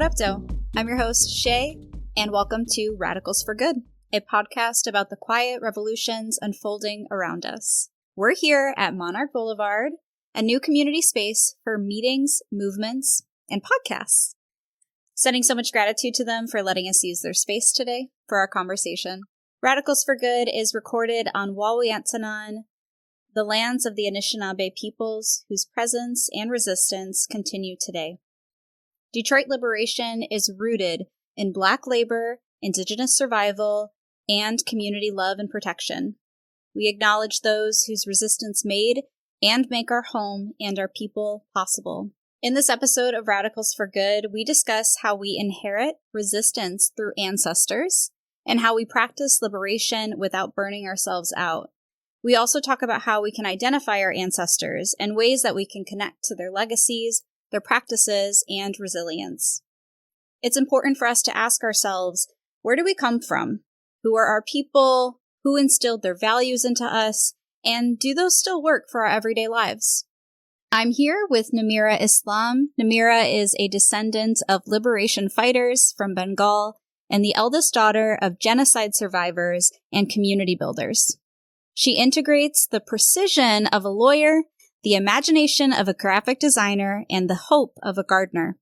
up, Doe? I'm your host, Shay, and welcome to Radicals for Good, a podcast about the quiet revolutions unfolding around us. We're here at Monarch Boulevard, a new community space for meetings, movements, and podcasts. Sending so much gratitude to them for letting us use their space today for our conversation. Radicals for Good is recorded on Waystation, the lands of the Anishinaabe peoples whose presence and resistance continue today. Detroit liberation is rooted in Black labor, Indigenous survival, and community love and protection. We acknowledge those whose resistance made and make our home and our people possible. In this episode of Radicals for Good, we discuss how we inherit resistance through ancestors and how we practice liberation without burning ourselves out. We also talk about how we can identify our ancestors and ways that we can connect to their legacies, their practices, and resilience. It's important for us to ask ourselves, where do we come from? Who are our people? Who instilled their values into us? And do those still work for our everyday lives? I'm here with Namira Islam. Namira is a descendant of liberation fighters from Bengal and the eldest daughter of genocide survivors and community builders. She integrates the precision of a lawyer, the imagination of a graphic designer, and the hope of a gardener.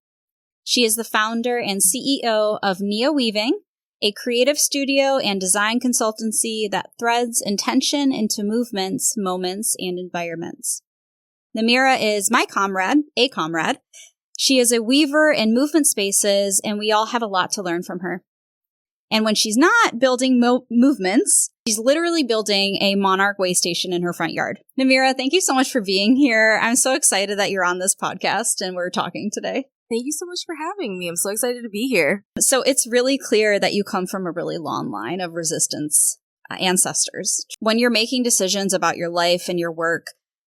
She is the founder and CEO of Nia Weaving, a creative studio and design consultancy that threads intention into movements, moments, and environments. Namira is my comrade, a comrade. She is a weaver in movement spaces, and we all have a lot to learn from her. And when she's not building movements, she's literally building a monarch waystation in her front yard. Namira, thank you so much for being here. I'm so excited that you're on this podcast and we're talking today. Thank you so much for having me. I'm so excited to be here. So it's really clear that you come from a really long line of resistance ancestors. When you're making decisions about your life and your work,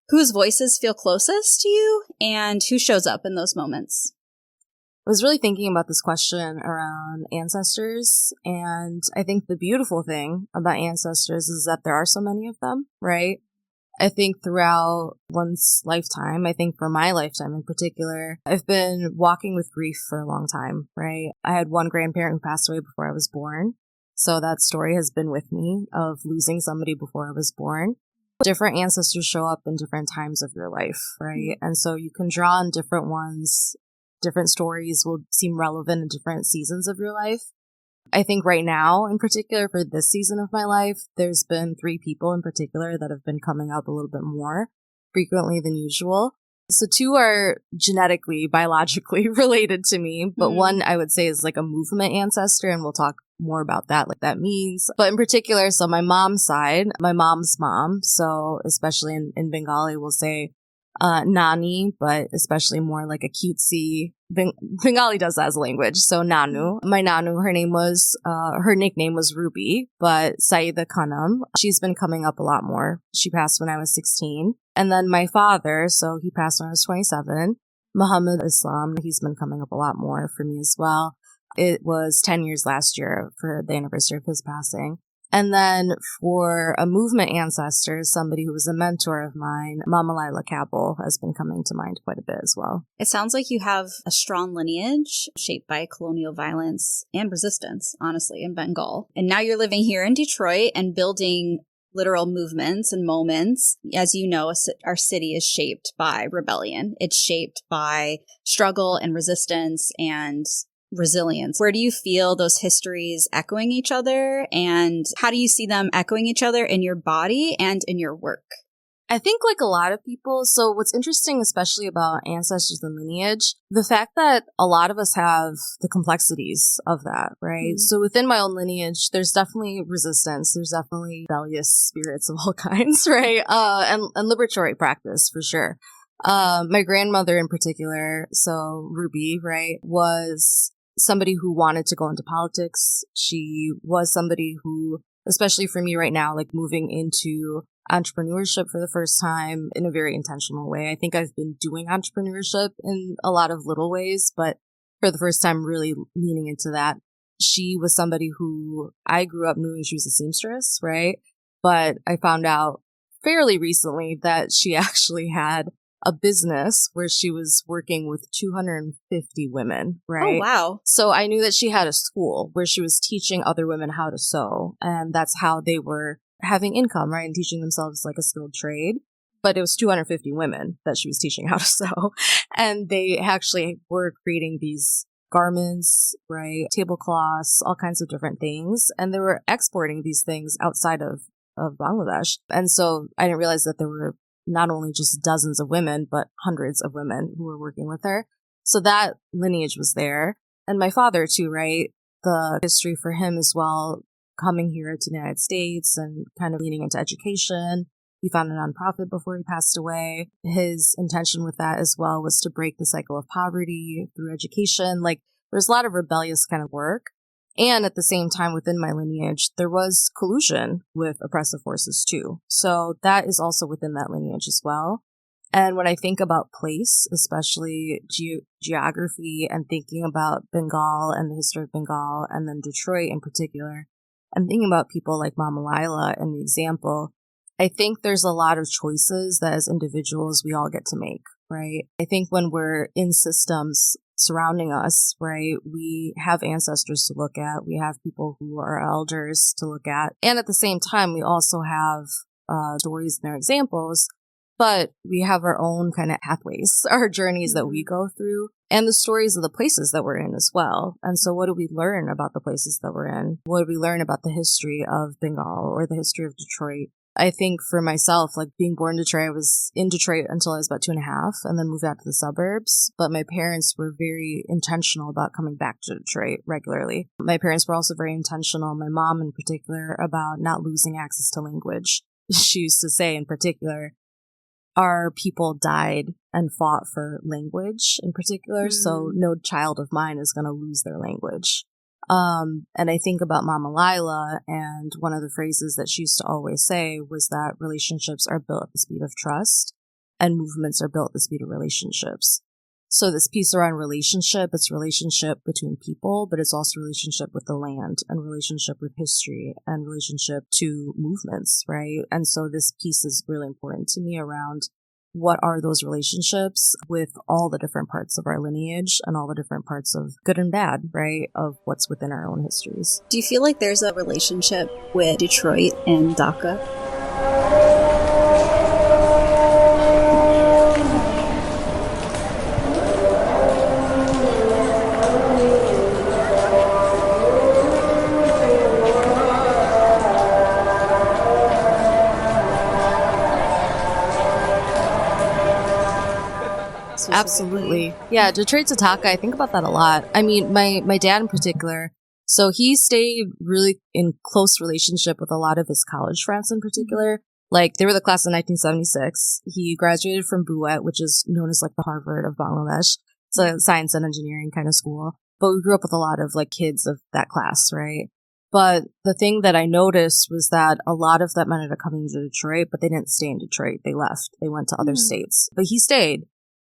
whose voices feel closest to you and who shows up in those moments? I was really thinking about this question around ancestors, and I think the beautiful thing about ancestors is that there are so many of them, right? I think throughout one's lifetime, I think for my lifetime in particular, I've been walking with grief for a long time, right? I had one grandparent who passed away before I was born, so that story has been with me of losing somebody before I was born. Different ancestors show up in different times of your life, right? And so you can draw on different ones. Different stories will seem relevant in different seasons of your life. I think right now, in particular, for this season of my life, there's been 3 people in particular that have been coming up a little bit more frequently than usual. So 2 are genetically, biologically related to me, but one I would say is like a movement ancestor, and we'll talk more about that, like that means. But in particular, so my mom's side, my mom's mom, so especially in Bengali, we'll say Nani, but especially more like a cutesy, Bengali does that as a language. So Nanu, my Nanu, her nickname was Ruby, but Saida Khanum, she's been coming up a lot more. She passed when I was 16. And then my father, so he passed when I was 27, Namira Islam, he's been coming up a lot more for me as well. It was 10 years last year for the anniversary of his passing. And then for a movement ancestor, somebody who was a mentor of mine, Mama Lila Cabell, has been coming to mind quite a bit as well. It sounds like you have a strong lineage shaped by colonial violence and resistance, honestly, in Bengal. And now you're living here in Detroit and building literal movements and moments. As you know, our city is shaped by rebellion. It's shaped by struggle and resistance and resilience. Where do you feel those histories echoing each other, and how do you see them echoing each other in your body and in your work? I think like a lot of people, so what's interesting, especially about ancestors and lineage, the fact that a lot of us have the complexities of that, right? Mm-hmm. So within my own lineage, there's definitely resistance. There's definitely rebellious spirits of all kinds, right? And liberatory practice for sure. My grandmother in particular, so Ruby, right, was somebody who wanted to go into politics. She was somebody who, especially for me right now, like moving into entrepreneurship for the first time in a very intentional way. I think I've been doing entrepreneurship in a lot of little ways, but for the first time really leaning into that. She was somebody who I grew up knowing she was a seamstress, right? But I found out fairly recently that she actually had a business where she was working with 250 women, right? Oh, wow. So I knew that she had a school where she was teaching other women how to sew, and that's how they were having income, right? And teaching themselves like a skilled trade. But it was 250 women that she was teaching how to sew. And they actually were creating these garments, right? Tablecloths, all kinds of different things. And they were exporting these things outside of Bangladesh. And so I didn't realize that there were not only just dozens of women, but hundreds of women who were working with her. So that lineage was there. And my father too, right? The history for him as well, coming here to the United States and kind of leaning into education. He founded a nonprofit before he passed away. His intention with that as well was to break the cycle of poverty through education. Like, there's a lot of rebellious kind of work. And at the same time, within my lineage, there was collusion with oppressive forces too. So that is also within that lineage as well. And when I think about place, especially geography, and thinking about Bengal and the history of Bengal, and then Detroit in particular, and thinking about people like Mama Lila and the example, I think there's a lot of choices that as individuals we all get to make, right? I think when we're in systems surrounding us, right, we have ancestors to look at, we have people who are elders to look at, and at the same time we also have stories and their examples, but we have our own kind of pathways, our journeys that we go through, and the stories of the places that we're in as well. And so what do we learn about the places that we're in? What do we learn about the history of Bengal or the history of Detroit? I think for myself, like being born in Detroit, I was in Detroit until I was about 2.5 and then moved out to the suburbs. But my parents were very intentional about coming back to Detroit regularly. My parents were also very intentional, my mom in particular, about not losing access to language. She used to say in particular, our people died and fought for language in particular. So no child of mine is going to lose their language. And I think about Mama Lila, and one of the phrases that she used to always say was that relationships are built at the speed of trust and movements are built at the speed of relationships. So this piece around relationship, it's relationship between people, but it's also relationship with the land and relationship with history and relationship to movements, right? And so this piece is really important to me around what are those relationships with all the different parts of our lineage and all the different parts of good and bad, right, of what's within our own histories. Do you feel like there's a relationship with Detroit and Dhaka? Absolutely. Yeah, Detroit to Dhaka, I think about that a lot. I mean, my dad in particular, so he stayed really in close relationship with a lot of his college friends in particular. Like, they were the class of 1976. He graduated from Buet, which is known as like the Harvard of Bangladesh. It's a science and engineering kind of school. But we grew up with a lot of like kids of that class, right? But the thing that I noticed was that a lot of them ended up coming to Detroit, but they didn't stay in Detroit. They left. They went to other states. But he stayed.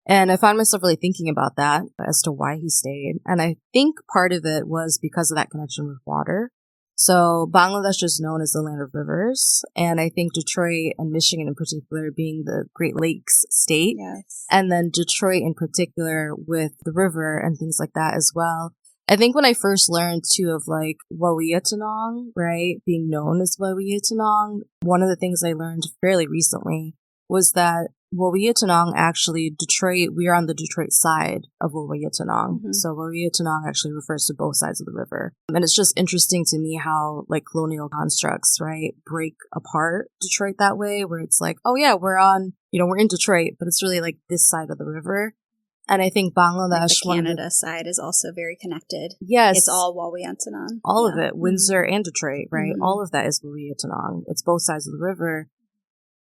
And I found myself really thinking about that as to why he stayed. And I think part of it was because of that connection with water. So Bangladesh is known as the land of rivers. And I think Detroit and Michigan in particular being the Great Lakes state. Yes. And then Detroit in particular with the river and things like that as well. I think when I first learned too of like Wawiyatanong, right, being known as Wawiyatanong, one of the things I learned fairly recently was that Wawiyatanong, actually, Detroit, we are on the Detroit side of Wawiyatanong. So Wawiyatanong actually refers to both sides of the river. And it's just interesting to me how, like, colonial constructs, right, break apart Detroit that way, where it's like, oh yeah, we're in Detroit, but it's really like this side of the river. And I think Bangladesh, like the Canada side is also very connected. Yes. It's all Wawiyatanong. All of it. Windsor and Detroit, right? All of that is Wawiyatanong. It's both sides of the river.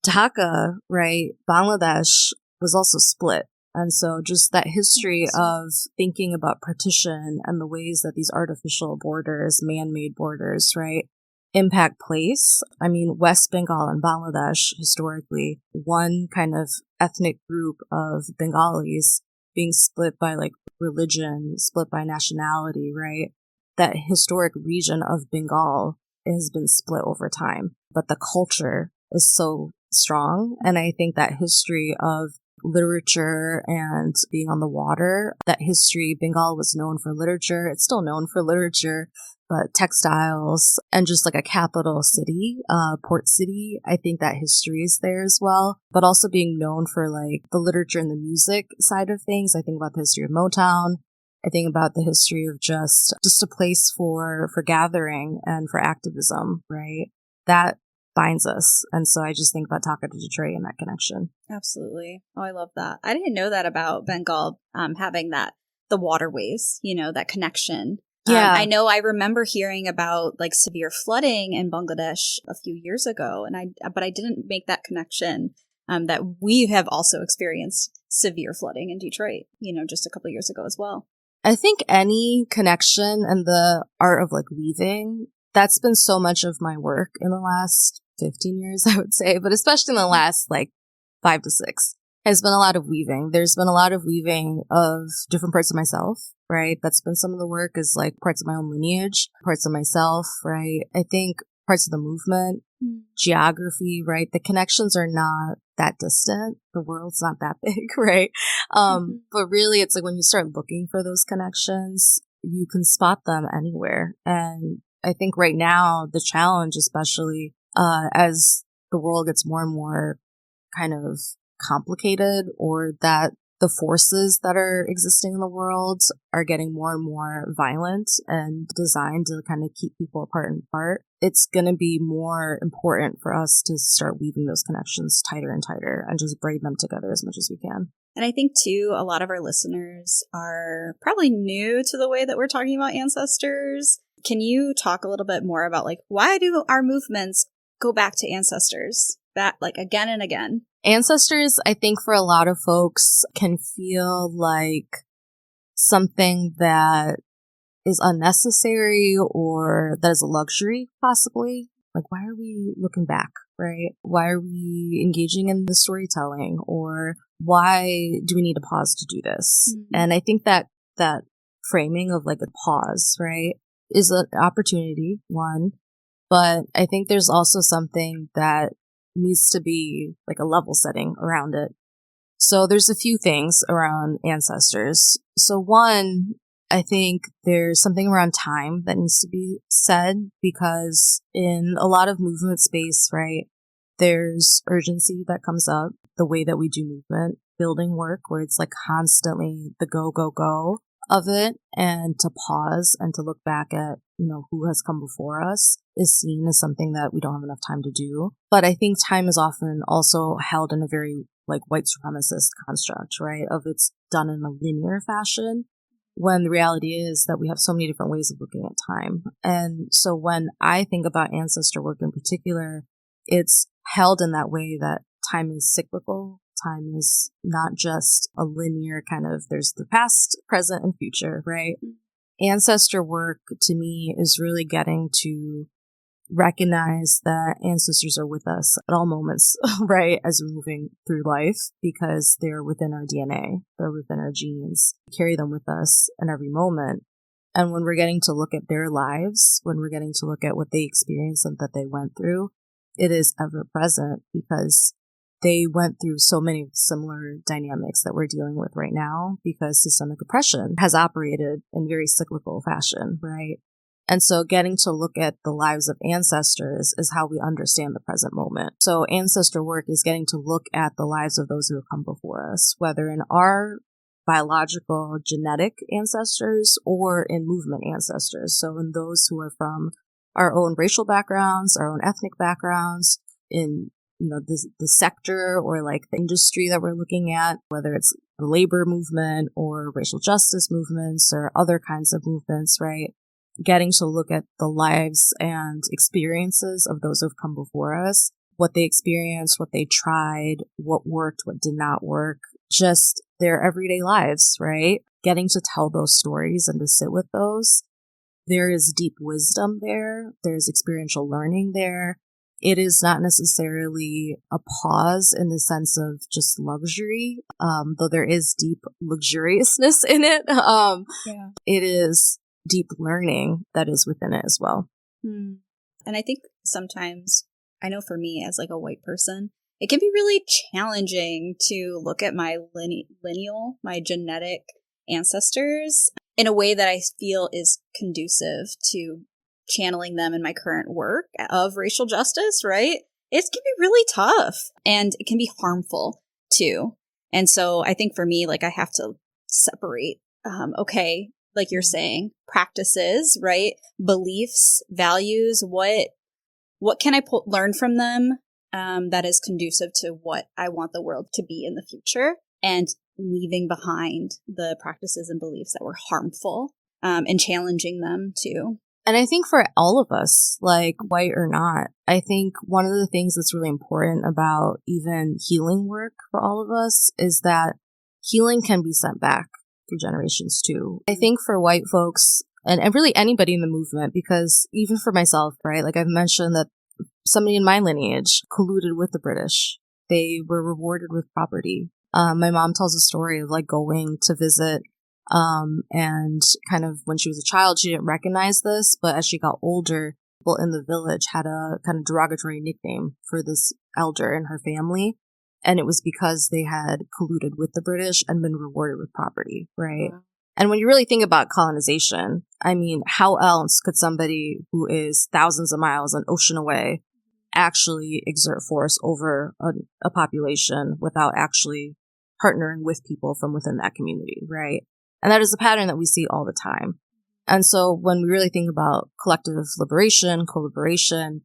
Dhaka, right, Bangladesh was also split. And so just that history of thinking about partition and the ways that these artificial borders, man-made borders, right, impact place. I mean, West Bengal and Bangladesh, historically, one kind of ethnic group of Bengalis being split by like religion, split by nationality, right? That historic region of Bengal has been split over time. But the culture is so strong. And I think that history of literature and being on the water, that history, Bengal was known for literature. It's still known for literature, but textiles and just like a capital city, port city, I think that history is there as well. But also being known for like the literature and the music side of things. I think about the history of Motown. I think about the history of just a place for gathering and for activism, right? That binds us. And so I just think about Taka to Detroit and that connection. Absolutely. Oh, I love that. I didn't know that about Bengal, having the waterways, that connection. Yeah. I know I remember hearing about like severe flooding in Bangladesh a few years ago, but I didn't make that connection that we have also experienced severe flooding in Detroit, just a couple of years ago as well. I think any connection and the art of like weaving, that's been so much of my work in the last 15 years, I would say, but especially in the last like 5 to 6, has been a lot of weaving. There's been a lot of weaving of different parts of myself, right? That's been some of the work, is like parts of my own lineage, parts of myself, right? I think parts of the movement, geography, right? The connections are not that distant. The world's not that big, right? But really it's like when you start looking for those connections, you can spot them anywhere. And I think right now the challenge, especially as the world gets more and more kind of complicated, or that the forces that are existing in the world are getting more and more violent and designed to kind of keep people apart and apart, it's going to be more important for us to start weaving those connections tighter and tighter and just braid them together as much as we can. And I think, too, a lot of our listeners are probably new to the way that we're talking about ancestors. Can you talk a little bit more about, like, why do our movements go back to ancestors, that like again and again? Ancestors, I think for a lot of folks, can feel like something that is unnecessary or that is a luxury, possibly. Like, why are we looking back, right? Why are we engaging in the storytelling? Or why do we need to pause to do this? Mm-hmm. And I think that framing of like a pause, right, is an opportunity, one. But I think there's also something that needs to be like a level setting around it. So there's a few things around ancestors. So one, I think there's something around time that needs to be said, because in a lot of movement space, right, there's urgency that comes up, the way that we do movement building work, where it's like constantly the go, go, go of it, and to pause and to look back at, who has come before us is seen as something that we don't have enough time to do. But I think time is often also held in a very like white supremacist construct, right? Of it's done in a linear fashion, when the reality is that we have so many different ways of looking at time. And so when I think about ancestor work in particular, it's held in that way that time is cyclical. Time is not just a linear kind of, there's the past, present, and future, right? Ancestor work to me is really getting to recognize that ancestors are with us at all moments, right, as we're moving through life, because they're within our DNA, they're within our genes. We carry them with us in every moment. And when we're getting to look at their lives, when we're getting to look at what they experienced and that they went through, it is ever present, because they went through so many similar dynamics that we're dealing with right now, because systemic oppression has operated in very cyclical fashion, right? And so getting to look at the lives of ancestors is how we understand the present moment. So ancestor work is getting to look at the lives of those who have come before us, whether in our biological genetic ancestors or in movement ancestors. So in those who are from our own racial backgrounds, our own ethnic backgrounds, in the sector or like the industry that we're looking at, whether it's the labor movement or racial justice movements or other kinds of movements, right? Getting to look at the lives and experiences of those who've come before us, what they experienced, what they tried, what worked, what did not work, just their everyday lives, right? Getting to tell those stories and to sit with those. There is deep wisdom there. There's experiential learning there. It is not necessarily a pause in the sense of just luxury, though there is deep luxuriousness in it. It is deep learning that is within it as well. And I think sometimes, I know for me as like a white person, it can be really challenging to look at my my genetic ancestors in a way that I feel is conducive to channeling them in my current work of racial justice, right? It can be really tough and it can be harmful too. And so I think for me, like I have to separate, okay, like you're saying, practices, right? Beliefs, values, what can I learn from them that is conducive to what I want the world to be in the future, and leaving behind the practices and beliefs that were harmful and challenging them too. And I think for all of us, like white or not, I think one of the things that's really important about even healing work for all of us is that healing can be sent back through generations too. I think for white folks and really anybody in the movement, because even for myself, right, like I've mentioned that somebody in my lineage colluded with the British. They were rewarded with property. My mom tells a story of like going to visit and kind of when she was a child, she didn't recognize this, but as she got older, people in the village had a kind of derogatory nickname for this elder in her family. And it was because they had colluded with the British and been rewarded with property, right? Wow. And when you really think about colonization, I mean, how else could somebody who is thousands of miles an ocean away actually exert force over a population without actually partnering with people from within that community, right? And that is a pattern that we see all the time. And so when we really think about collective liberation, collaboration,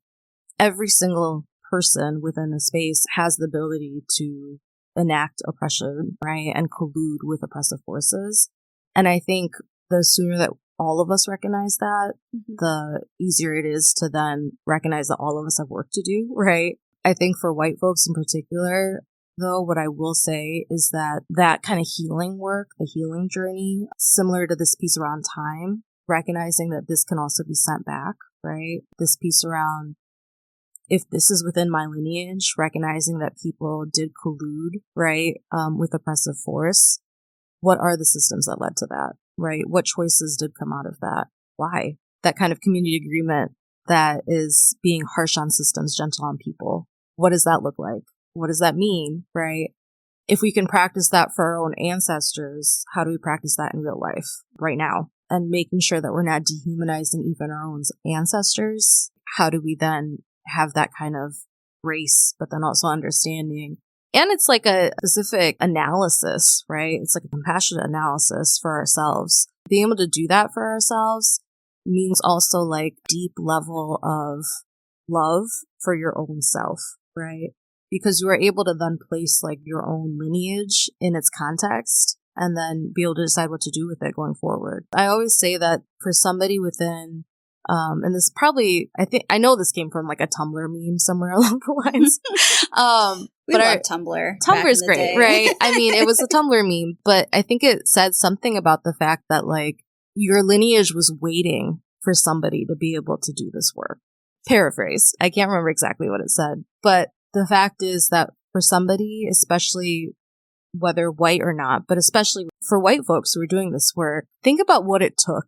every single person within a space has the ability to enact oppression, right? And collude with oppressive forces. And I think the sooner that all of us recognize that, the easier it is to then recognize that all of us have work to do, right? I think for white folks in particular, though, what I will say is that kind of healing work, the healing journey, similar to this piece around time, recognizing that this can also be sent back, right? This piece around, if this is within my lineage, recognizing that people did collude, right, with oppressive force, what are the systems that led to that, right? What choices did come out of that? Why? That kind of community agreement that is being harsh on systems, gentle on people. What does that look like? What does that mean, right? If we can practice that for our own ancestors, how do we practice that in real life right now? And making sure that we're not dehumanizing even our own ancestors. How do we then have that kind of grace, but then also understanding? And it's like a specific analysis, right? It's like a compassionate analysis for ourselves. Being able to do that for ourselves means also like deep level of love for your own self, right? Because you are able to then place like your own lineage in its context and then be able to decide what to do with it going forward. I always say that for somebody within, and this probably, I know this came from like a Tumblr meme somewhere along the lines. We love Tumblr. Tumblr's great, day. Right? I mean, it was a Tumblr meme, but I think it said something about the fact that like your lineage was waiting for somebody to be able to do this work. Paraphrase. I can't remember exactly what it said, but the fact is that for somebody, especially whether white or not, but especially for white folks who are doing this work, think about what it took,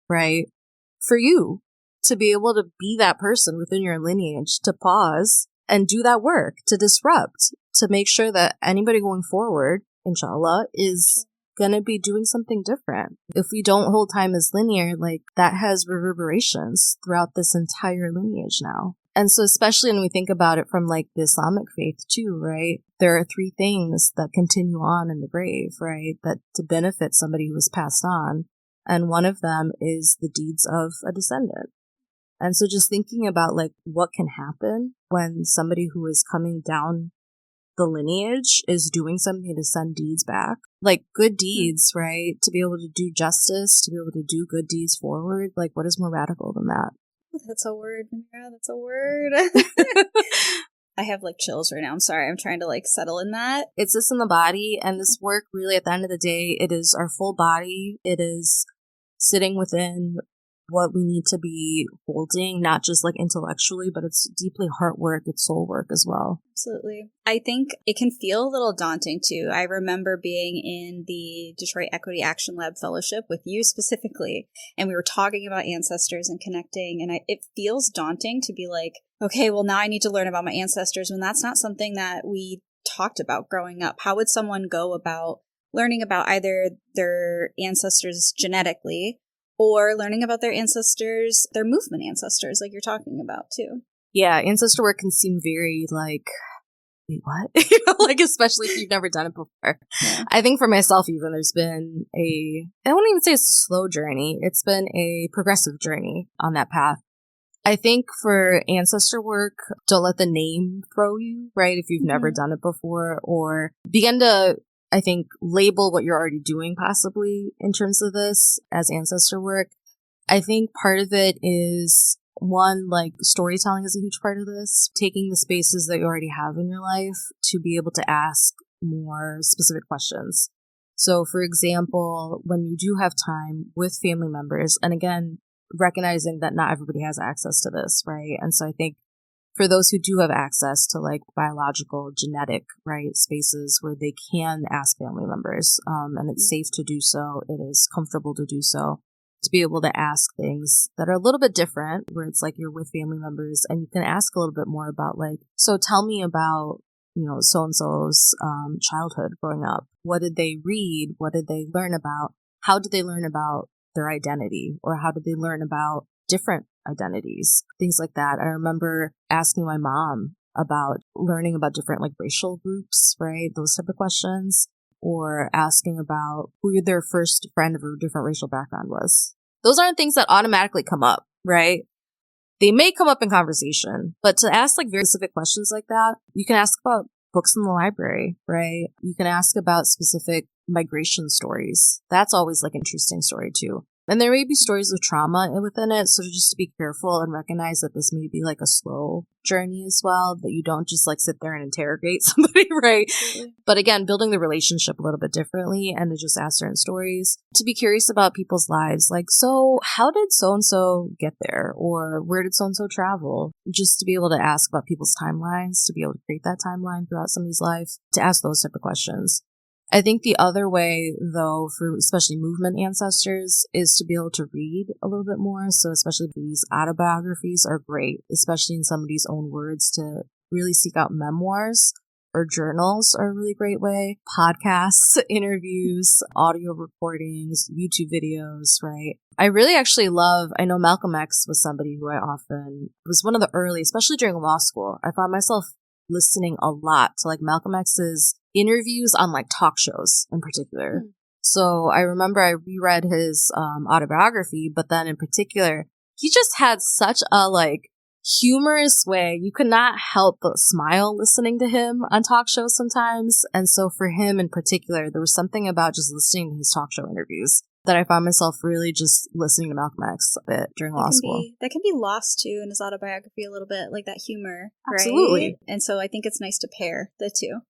right? For you to be able to be that person within your lineage, to pause and do that work, to disrupt, to make sure that anybody going forward, inshallah, is going to be doing something different. If we don't hold time as linear, like that has reverberations throughout this entire lineage now. And so especially when we think about it from like the Islamic faith too, right? There are 3 things that continue on in the grave, right? That to benefit somebody who has passed on. And one of them is the deeds of a descendant. And so just thinking about like what can happen when somebody who is coming down the lineage is doing something to send deeds back, like good deeds, right? To be able to do justice, to be able to do good deeds forward. Like what is more radical than that? That's a word, Namira. That's a word. I have like chills right now. I'm sorry. I'm trying to like settle in that. It's this in the body, and this work really at the end of the day, it is our full body. It is sitting within what we need to be holding, not just like intellectually, but it's deeply heart work, it's soul work as well. Absolutely. I think it can feel a little daunting too. I remember being in the Detroit Equity Action Lab Fellowship with you specifically, and we were talking about ancestors and connecting, and it feels daunting to be like, okay, well, now I need to learn about my ancestors, when that's not something that we talked about growing up. How would someone go about learning about either their ancestors genetically or learning about their ancestors, their movement ancestors, like you're talking about too? Yeah, ancestor work can seem very like, wait, what? Like, especially if you've never done it before. Yeah. I think for myself, even, there's been I won't even say it's a slow journey. It's been a progressive journey on that path. I think for ancestor work, don't let the name throw you, right? If you've never done it before, or begin to, I think, label what you're already doing possibly in terms of this as ancestor work. I think part of it is, one, like, storytelling is a huge part of this. Taking the spaces that you already have in your life to be able to ask more specific questions. So, for example, when you do have time with family members, and again, recognizing that not everybody has access to this, right? And so I think for those who do have access to like biological, genetic, right, spaces where they can ask family members, and it's safe to do so, it is comfortable to do so, to be able to ask things that are a little bit different, where it's like you're with family members and you can ask a little bit more about like, so tell me about, so-and-so's childhood growing up. What did they read? What did they learn about? How did they learn about their identity, or how did they learn about different identities, things like that. I remember asking my mom about learning about different like racial groups, right? Those type of questions, or asking about who their first friend of a different racial background was. Those aren't things that automatically come up, right? They may come up in conversation, but to ask like very specific questions like that, you can ask about books in the library, right? You can ask about specific migration stories. That's always like an interesting story too. And there may be stories of trauma within it, so just to be careful and recognize that this may be like a slow journey as well, that you don't just like sit there and interrogate somebody, right? Absolutely. But again, building the relationship a little bit differently and to just ask certain stories, to be curious about people's lives. Like, so how did so-and-so get there? Or where did so-and-so travel? Just to be able to ask about people's timelines, to be able to create that timeline throughout somebody's life, to ask those type of questions. I think the other way, though, for especially movement ancestors, is to be able to read a little bit more. So especially these autobiographies are great, especially in somebody's own words, to really seek out memoirs or journals are a really great way. Podcasts, interviews, audio recordings, YouTube videos, right? I really actually I know Malcolm X was somebody who was one of the early, especially during law school. I found myself listening a lot to like Malcolm X's interviews on like talk shows in particular. So I remember I reread his autobiography, but then in particular, he just had such a like humorous way. You could not help but smile listening to him on talk shows sometimes. And so for him in particular, there was something about just listening to his talk show interviews that I found myself really just listening to Malcolm X a bit during law school. That can be lost too in his autobiography a little bit, like that humor, Absolutely. Right? And so I think it's nice to pair the two.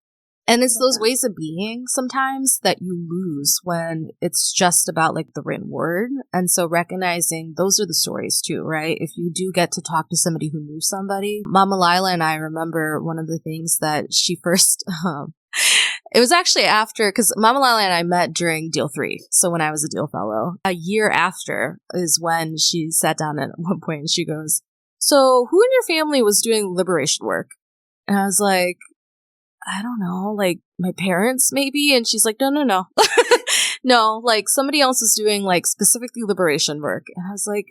And it's those ways of being sometimes that you lose when it's just about like the written word. And so recognizing those are the stories too, right? If you do get to talk to somebody who knew somebody, Mama Lila and I remember one of the things that she first, it was actually after, because Mama Lila and I met during Deal 3. So when I was a Deal Fellow, a year after is when she sat down at one point and she goes, so who in your family was doing liberation work? And I was like, I don't know, like my parents maybe. And she's like, no. No, like somebody else is doing like specifically liberation work. And I was like,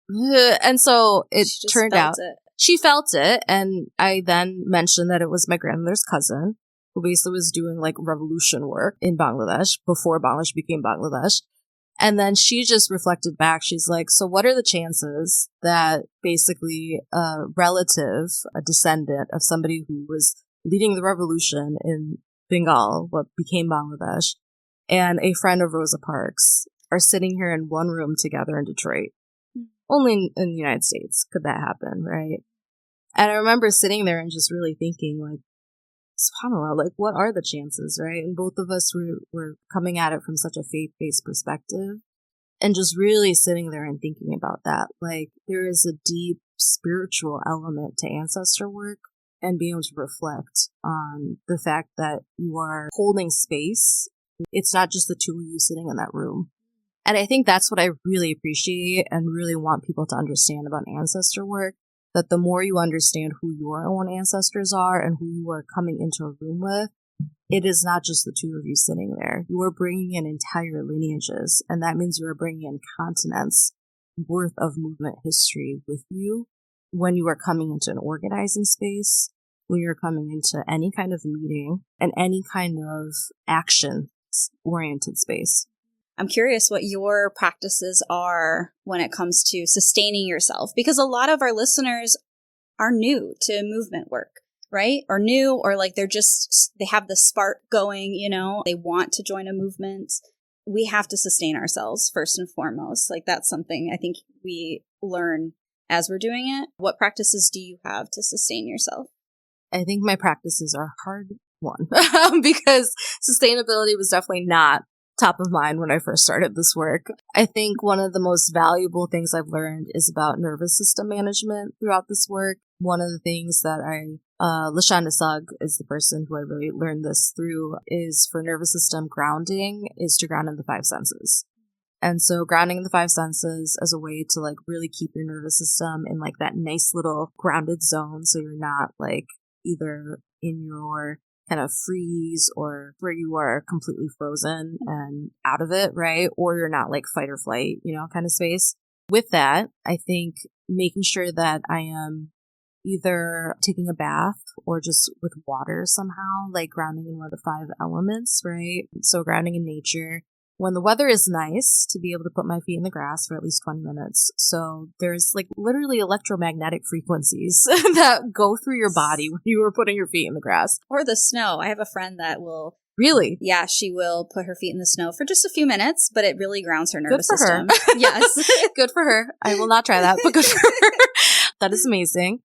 ugh. And so it turned out she felt it. And I then mentioned that it was my grandmother's cousin who basically was doing like revolution work in Bangladesh before Bangladesh became Bangladesh. And then she just reflected back. She's like, so what are the chances that basically a relative, a descendant of somebody who was leading the revolution in Bengal, what became Bangladesh, and a friend of Rosa Parks are sitting here in one room together in Detroit? Only in the United States could that happen, right? And I remember sitting there and just really thinking, like, subhanAllah, like, what are the chances, right? And both of us were coming at it from such a faith-based perspective, and just really sitting there and thinking about that. Like, there is a deep spiritual element to ancestor work, and being able to reflect on the fact that you are holding space. It's not just the two of you sitting in that room. And I think that's what I really appreciate and really want people to understand about ancestor work, that the more you understand who your own ancestors are and who you are coming into a room with, it is not just the two of you sitting there. You are bringing in entire lineages, and that means you are bringing in continents worth of movement history with you when you are coming into an organizing space, when you're coming into any kind of meeting and any kind of action-oriented space. I'm curious what your practices are when it comes to sustaining yourself, because a lot of our listeners are new to movement work, right? Or new, or like they have the spark going, they want to join a movement. We have to sustain ourselves first and foremost. Like that's something I think we learn as we're doing it. What practices do you have to sustain yourself? I think my practices are a hard one because sustainability was definitely not top of mind when I first started this work. I think one of the most valuable things I've learned is about nervous system management throughout this work. One of the things that Lashonda Sugg is the person who I really learned this through, is for nervous system grounding is to ground in the five senses. And so grounding in the five senses as a way to like really keep your nervous system in like that nice little grounded zone, so you're not like either in your kind of freeze or where you are completely frozen and out of it, right? Or you're not like fight or flight, kind of space. With that, I think making sure that I am either taking a bath or just with water somehow, like grounding in one of the five elements, right? So grounding in nature. When the weather is nice, to be able to put my feet in the grass for at least 20 minutes. So there's like literally electromagnetic frequencies that go through your body when you are putting your feet in the grass. Or the snow. I have a friend that will... Really? Yeah, she will put her feet in the snow for just a few minutes, but it really grounds her nervous system. Good for her. Yes. Good for her. I will not try that, but good for her. That is amazing.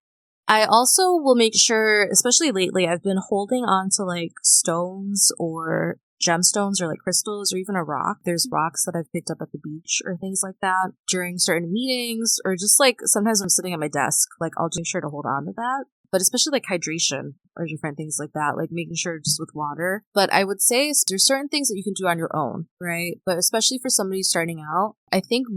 I also will make sure, especially lately, I've been holding on to like stones or gemstones or like crystals or even a rock. There's rocks that I've picked up at the beach or things like that during certain meetings, or just like sometimes I'm sitting at my desk, like I'll make sure to hold on to that. But especially like hydration or different things like that, like making sure just with water. But I would say there's certain things that you can do on your own, right? But especially for somebody starting out, I think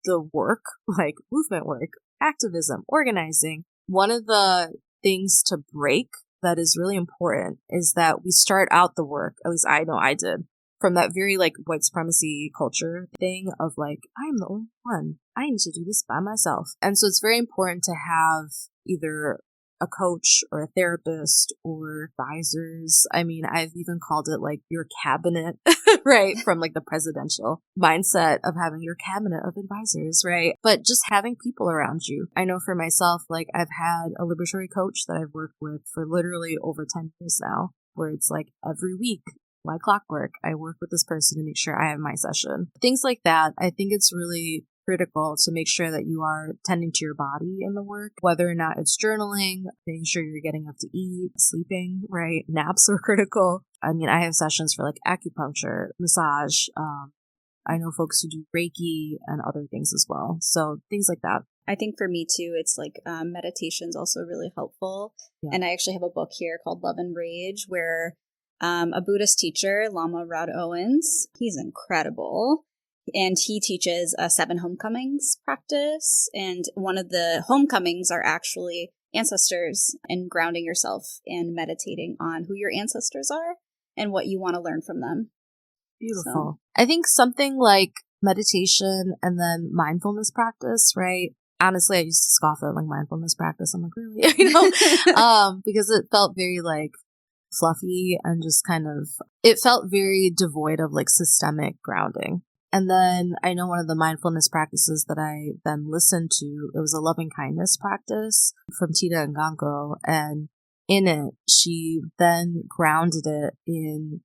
the work, like movement work, activism, organizing, one of the things to break that is really important is that we start out the work, at least I know I did, from that very like white supremacy culture thing of like, I'm the only one. I need to do this by myself. And so it's very important to have either a coach or a therapist or advisors. I mean, I've even called it like your cabinet, right? From like the presidential mindset of having your cabinet of advisors, right? But just having people around you. I know for myself, like I've had a liberatory coach that I've worked with for literally over 10 years now, where it's like every week, like clockwork, I work with this person to make sure I have my session. Things like that. I think it's really critical to make sure that you are tending to your body in the work, whether or not it's journaling, making sure you're getting enough to eat, sleeping, right? Naps are critical. I mean, I have sessions for like acupuncture, massage. I know folks who do Reiki and other things as well. So things like that. I think for me too, it's like meditation's also really helpful. Yeah. And I actually have a book here called Love and Rage, where a Buddhist teacher, Lama Rod Owens, he's incredible. And he teaches a 7 homecomings practice. And one of the homecomings are actually ancestors and grounding yourself and meditating on who your ancestors are and what you want to learn from them. Beautiful. So, I think something like meditation and then mindfulness practice, right? Honestly, I used to scoff at like mindfulness practice. I'm like, really? Because it felt very like fluffy and just kind of, it felt very devoid of like systemic grounding. And then I know one of the mindfulness practices that I then listened to, it was a loving kindness practice from Tita Ngango. And in it, she then grounded it in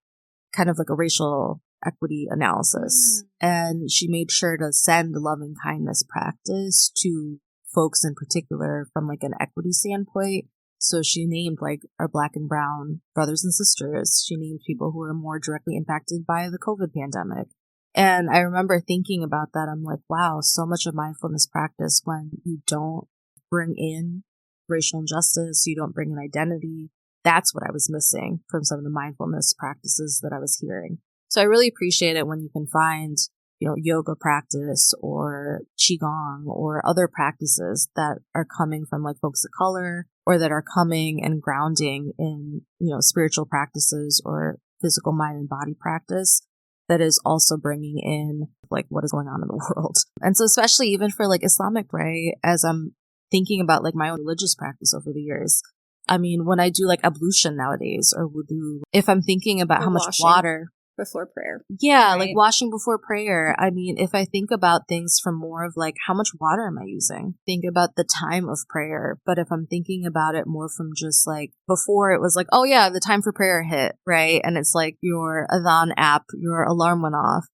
kind of like a racial equity analysis. And she made sure to send loving kindness practice to folks in particular from like an equity standpoint. So she named like our Black and Brown brothers and sisters. She named people who were more directly impacted by the COVID pandemic. And I remember thinking about that. I'm like, wow, so much of mindfulness practice, when you don't bring in racial injustice, you don't bring in identity, that's what I was missing from some of the mindfulness practices that I was hearing. So I really appreciate it when you can find yoga practice or qigong or other practices that are coming from like folks of color, or that are coming and grounding in, spiritual practices or physical mind and body practice that is also bringing in like what is going on in the world. And so especially even for like Islamic, right, as I'm thinking about like my own religious practice over the years, I mean, when I do like ablution nowadays or wudu, if I'm thinking about how much water before prayer. Yeah, right? like washing before prayer. I mean, if I think about things from more of like, how much water am I using? Think about the time of prayer. But if I'm thinking about it more from just like, before it was like, oh yeah, the time for prayer hit, right? And it's like your Adhan app, your alarm went off.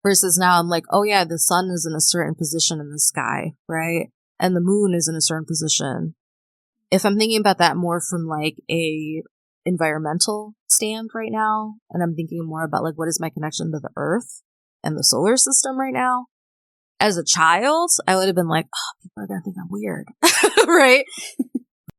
Versus now I'm like, oh yeah, the sun is in a certain position in the sky, right? And the moon is in a certain position. If I'm thinking about that more from like a environmental stand right now, and I'm thinking more about like what is my connection to the earth and the solar system right now. As a child, I would have been like, oh, people are gonna think I'm weird. Right?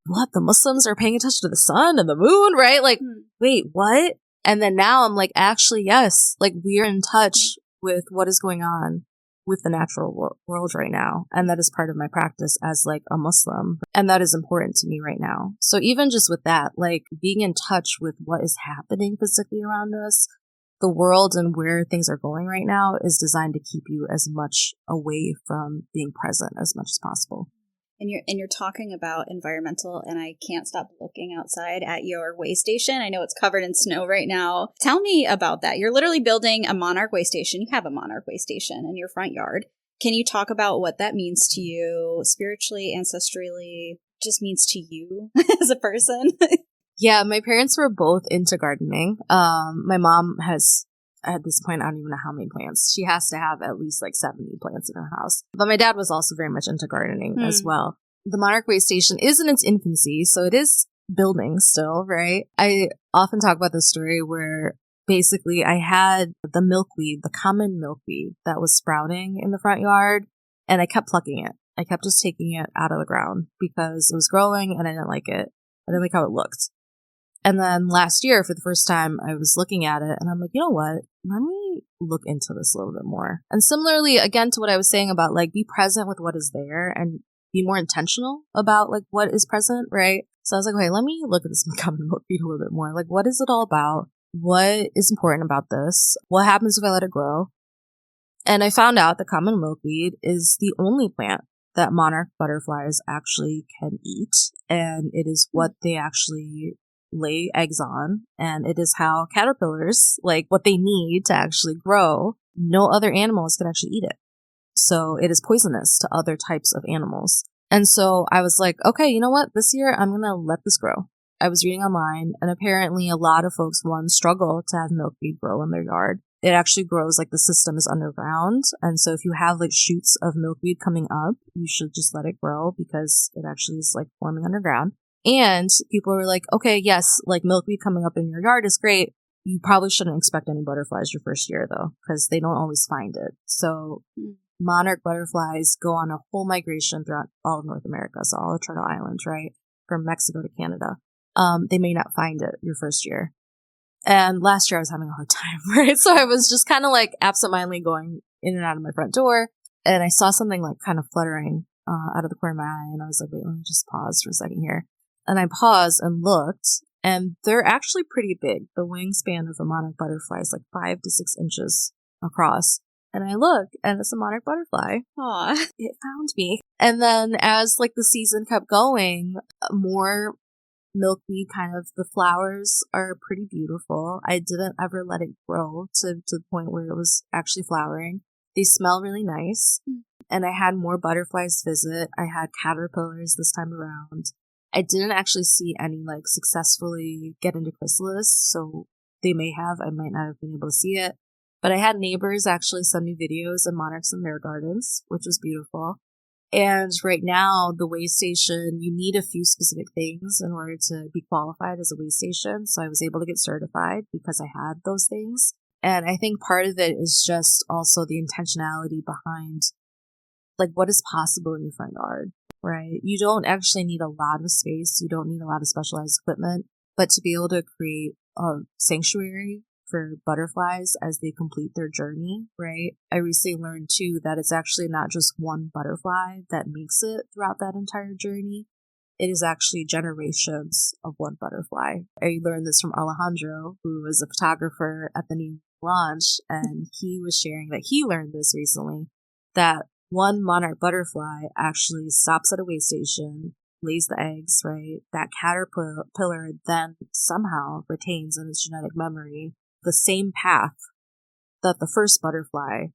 What? The Muslims are paying attention to the sun and the moon, right? Like, wait, what? And then now I'm like, actually, yes, like we're in touch with what is going on with the natural world right now. And that is part of my practice as like a Muslim. And that is important to me right now. So even just with that, like being in touch with what is happening physically around us, the world and where things are going right now is designed to keep you as much away from being present as much as possible. And you're talking about environmental, and I can't stop looking outside at your waystation. I know it's covered in snow right now. Tell me about that. You're literally building a monarch waystation. You have a monarch waystation in your front yard. Can you talk about what that means to you spiritually, ancestrally, just means to you as a person? Yeah, my parents were both into gardening. My mom has, at this point, I don't even know how many plants. She has to have at least like 70 plants in her house. But my dad was also very much into gardening as well. The Monarch Waystation is in its infancy, so it is building still, right? I often talk about this story where basically I had the milkweed, the common milkweed that was sprouting in the front yard, and I kept plucking it. I kept just taking it out of the ground because it was growing and I didn't like it. I didn't like how it looked. And then last year, for the first time, I was looking at it and I'm like, you know what? Let me look into this a little bit more. And similarly, again, to what I was saying about like be present with what is there and be more intentional about like what is present, right? So I was like, okay, let me look at this common milkweed a little bit more. Like, what is it all about? What is important about this? What happens if I let it grow? And I found out that common milkweed is the only plant that monarch butterflies actually can eat. And it is what they actually lay eggs on, and it is how caterpillars, like what they need to actually grow, no other animals can actually eat it. So it is poisonous to other types of animals. And so I was like, okay, you know what? This year I'm going to let this grow. I was reading online, and apparently a lot of folks, one, struggle to have milkweed grow in their yard. It actually grows like the system is underground. And so if you have like shoots of milkweed coming up, you should just let it grow because it actually is like forming underground. And people were like, okay, yes, like milkweed coming up in your yard is great. You probably shouldn't expect any butterflies your first year, though, because they don't always find it. So monarch butterflies go on a whole migration throughout all of North America, so all of Turtle Islands, right, from Mexico to Canada. They may not find it your first year. And last year I was having a hard time, right? So I was just kind of like absentmindedly going in and out of my front door, and I saw something like kind of fluttering out of the corner of my eye, and I was like, wait, let me just pause for a second here. And I paused and looked, and they're actually pretty big. The wingspan of a monarch butterfly is like 5 to 6 inches across. And I look, and it's a monarch butterfly. Aw. It found me. And then as like the season kept going, more milkweed kind of, the flowers are pretty beautiful. I didn't ever let it grow to the point where it was actually flowering. They smell really nice. And I had more butterflies visit. I had caterpillars this time around. I didn't actually see any like successfully get into chrysalis, so they may have, I might not have been able to see it. But I had neighbors actually send me videos of monarchs in their gardens, which was beautiful. And right now, the waystation, you need a few specific things in order to be qualified as a waystation. So I was able to get certified because I had those things. And I think part of it is just also the intentionality behind like what is possible in your front yard. Right? You don't actually need a lot of space. You don't need a lot of specialized equipment. But to be able to create a sanctuary for butterflies as they complete their journey, right? I recently learned too that it's actually not just one butterfly that makes it throughout that entire journey. It is actually generations of one butterfly. I learned this from Alejandro, who was a photographer at the new launch, and he was sharing that he learned this recently, that one monarch butterfly actually stops at a way station, lays the eggs, right? That caterpillar then somehow retains in its genetic memory the same path that the first butterfly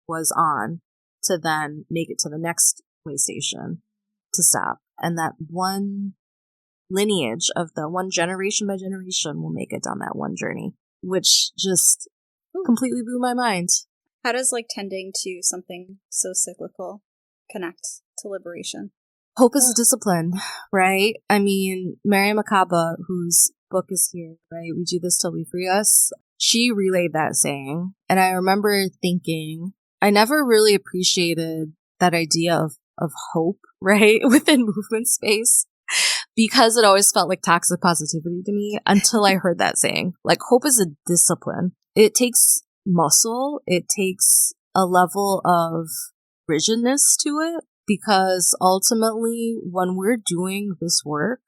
was on to then make it to the next way station to stop. And that one lineage of the one generation by generation will make it down that one journey, which just completely blew my mind. How does like tending to something so cyclical connect to liberation? Hope is a discipline, right? I mean, Mary Makaba, whose book is here, right? We do this till we free us. She relayed that saying. And I remember thinking, I never really appreciated that idea of hope, right? Within movement space, because it always felt like toxic positivity to me until I heard that saying. Like, hope is a discipline. It takes muscle. It takes a level of rigidness to it, because ultimately when we're doing this work,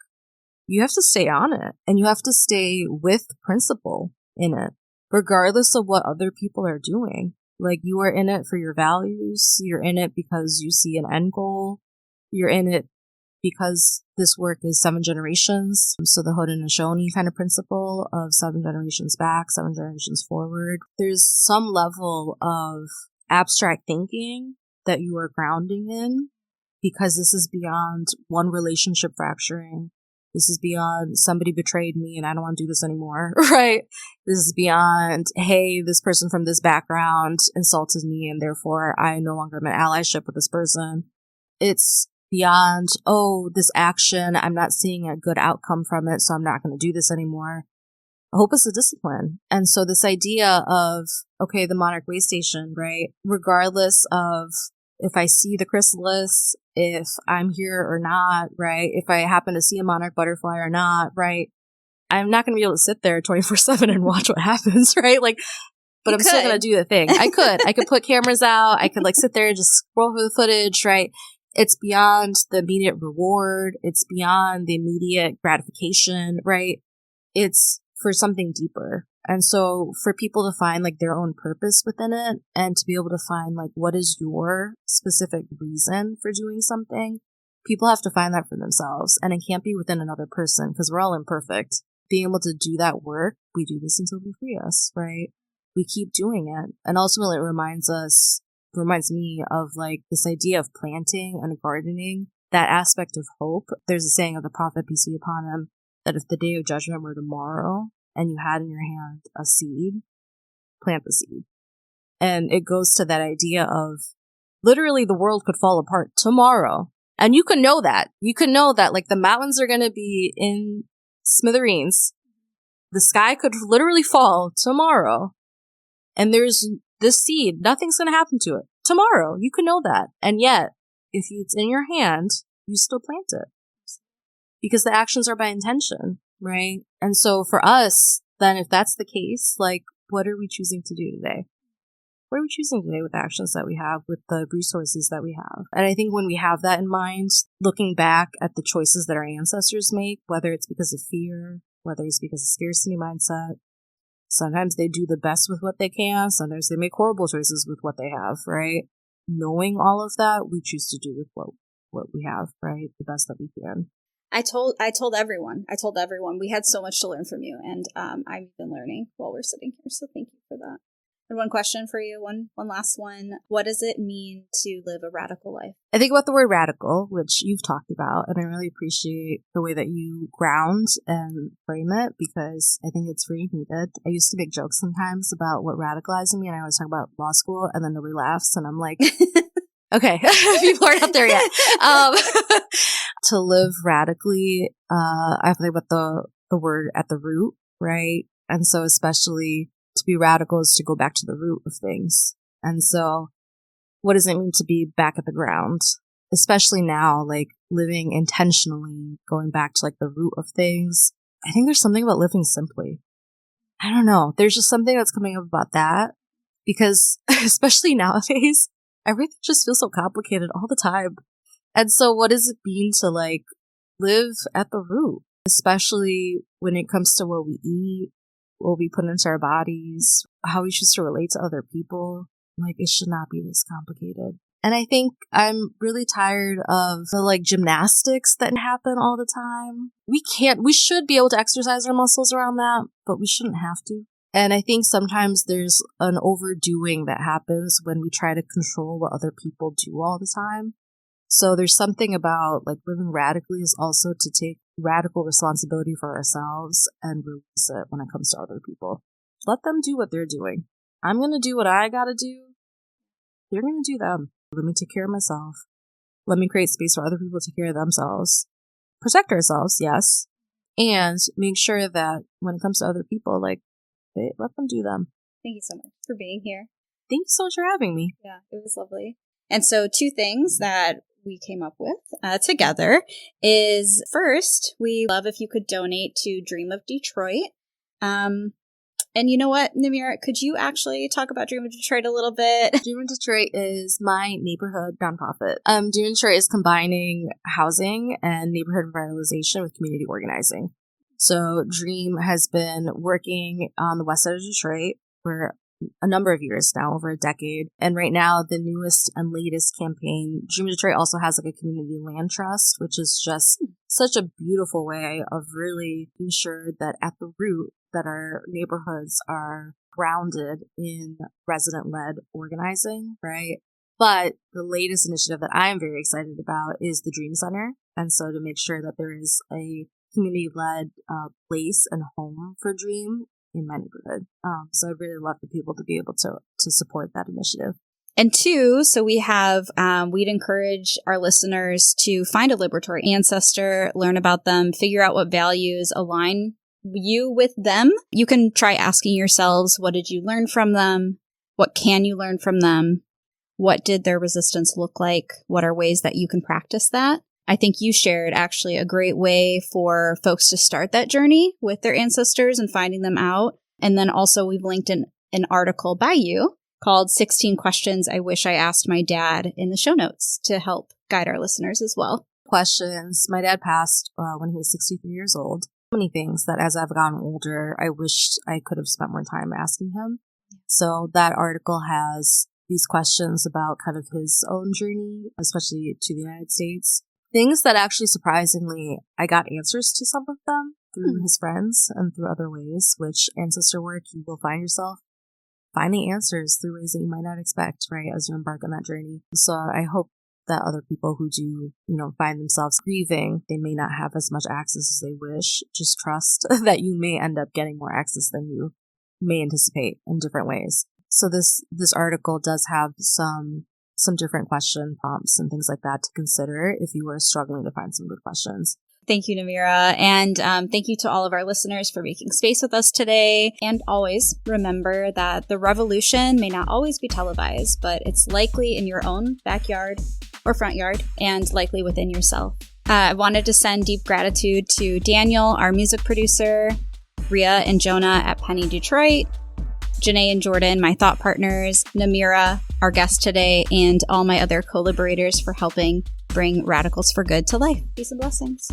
you have to stay on it and you have to stay with principle in it, regardless of what other people are doing. Like, you are in it for your values. You're in it because you see an end goal. You're in it because this work is 7 generations. So the Haudenosaunee kind of principle of 7 generations back, 7 generations forward. There's some level of abstract thinking that you are grounding in, because this is beyond one relationship fracturing. This is beyond somebody betrayed me and I don't want to do this anymore, right? This is beyond, hey, this person from this background insulted me and therefore I no longer am in allyship with this person. It's beyond, oh, this action, I'm not seeing a good outcome from it, so I'm not going to do this anymore. Hope is a discipline. And so this idea of, okay, the monarch way station, right? Regardless of if I see the chrysalis, if I'm here or not, right? If I happen to see a monarch butterfly or not, right? I'm not going to be able to sit there 24/7 and watch what happens, right? Like, but I'm still going to do the thing. I could put cameras out. I could like sit there and just scroll through the footage, right? It's beyond the immediate reward. It's beyond the immediate gratification, right? It's for something deeper. And so for people to find like their own purpose within it and to be able to find like what is your specific reason for doing something, people have to find that for themselves. And it can't be within another person because we're all imperfect. Being able to do that work, we do this until we free us, right? We keep doing it. And ultimately it reminds me of like this idea of planting and gardening, that aspect of hope. There's a saying of the prophet, peace be upon him, that if the day of judgment were tomorrow and you had in your hand a seed, plant the seed. And it goes to that idea of literally the world could fall apart tomorrow. And you can know that. You can know that like the mountains are going to be in smithereens. The sky could literally fall tomorrow. And there's this seed. Nothing's going to happen to it tomorrow. You can know that. And yet, if it's in your hand, you still plant it. Because the actions are by intention, right? And so for us, then if that's the case, like, what are we choosing to do today? What are we choosing today with the actions that we have, with the resources that we have? And I think when we have that in mind, looking back at the choices that our ancestors make, whether it's because of fear, whether it's because of scarcity mindset, sometimes they do the best with what they can, sometimes they make horrible choices with what they have, right? Knowing all of that, we choose to do with what we have, right? The best that we can. I told everyone we had so much to learn from you, and I've been learning while we're sitting here, so thank you for that. And one question for you, one last one. What does it mean to live a radical life? I think about the word radical, which you've talked about, and I really appreciate the way that you ground and frame it, because I think it's very needed. I used to make jokes sometimes about what radicalizing me, and I always talk about law school, and then nobody laughs, and I'm like, okay, people aren't up there yet. To live radically, I have to think about the word at the root, right? And so especially to be radical is to go back to the root of things. And so what does it mean to be back at the ground? Especially now, like living intentionally, going back to like the root of things. I think there's something about living simply. I don't know. There's just something that's coming up about that because especially nowadays, everything just feels so complicated all the time. And so what does it mean to like live at the root, especially when it comes to what we eat, what we put into our bodies, how we choose to relate to other people? Like, it should not be this complicated. And I think I'm really tired of the like gymnastics that happen all the time. We should be able to exercise our muscles around that, but we shouldn't have to. And I think sometimes there's an overdoing that happens when we try to control what other people do all the time. So there's something about like living radically is also to take radical responsibility for ourselves and release it when it comes to other people. Let them do what they're doing. I'm going to do what I got to do. They're going to do them. Let me take care of myself. Let me create space for other people to take care of themselves. Protect ourselves, yes. And make sure that when it comes to other people, like, let them do them. Thank you so much for being here. Thank you so much for having me. Yeah, it was lovely. And so 2 things that we came up with together is, first, we love if you could donate to Dream of Detroit. And you know what, Namira, could you actually talk about Dream of Detroit a little bit? Dream of Detroit is my neighborhood nonprofit. Dream of Detroit is combining housing and neighborhood revitalization with community organizing. So Dream has been working on the west side of Detroit for a number of years now, over a decade. And right now, the newest and latest campaign, Dream of Detroit also has like a community land trust, which is just such a beautiful way of really being sure that at the root, that our neighborhoods are grounded in resident-led organizing, right? But the latest initiative that I am very excited about is the Dream Center. And so to make sure that there is a community-led place and home for Dream in my neighborhood. So I'd really love for people to be able to support that initiative. And 2, so we have, we'd encourage our listeners to find a liberatory ancestor, learn about them, figure out what values align you with them. You can try asking yourselves, what did you learn from them? What can you learn from them? What did their resistance look like? What are ways that you can practice that? I think you shared actually a great way for folks to start that journey with their ancestors and finding them out. And then also we've linked an article by you called 16 Questions I Wish I Asked My Dad in the show notes to help guide our listeners as well. Questions. My dad passed when he was 63 years old. Many things that as I've gotten older, I wished I could have spent more time asking him. So that article has these questions about kind of his own journey, especially to the United States. Things that actually surprisingly, I got answers to some of them through his friends and through other ways, which ancestor work, you will find yourself finding answers through ways that you might not expect, right, as you embark on that journey. So I hope that other people who do, find themselves grieving, they may not have as much access as they wish. Just trust that you may end up getting more access than you may anticipate in different ways. So this article does have some different question prompts and things like that to consider if you are struggling to find some good questions. Thank you, Namira. And thank you to all of our listeners for making space with us today. And always remember that the revolution may not always be televised, but it's likely in your own backyard or front yard and likely within yourself. I wanted to send deep gratitude to Daniel, our music producer, Rhea and Jonah at Penny Detroit, Janae and Jordan, my thought partners, Namira, our guest today, and all my other collaborators for helping bring Radicals for Good to life. Peace and blessings.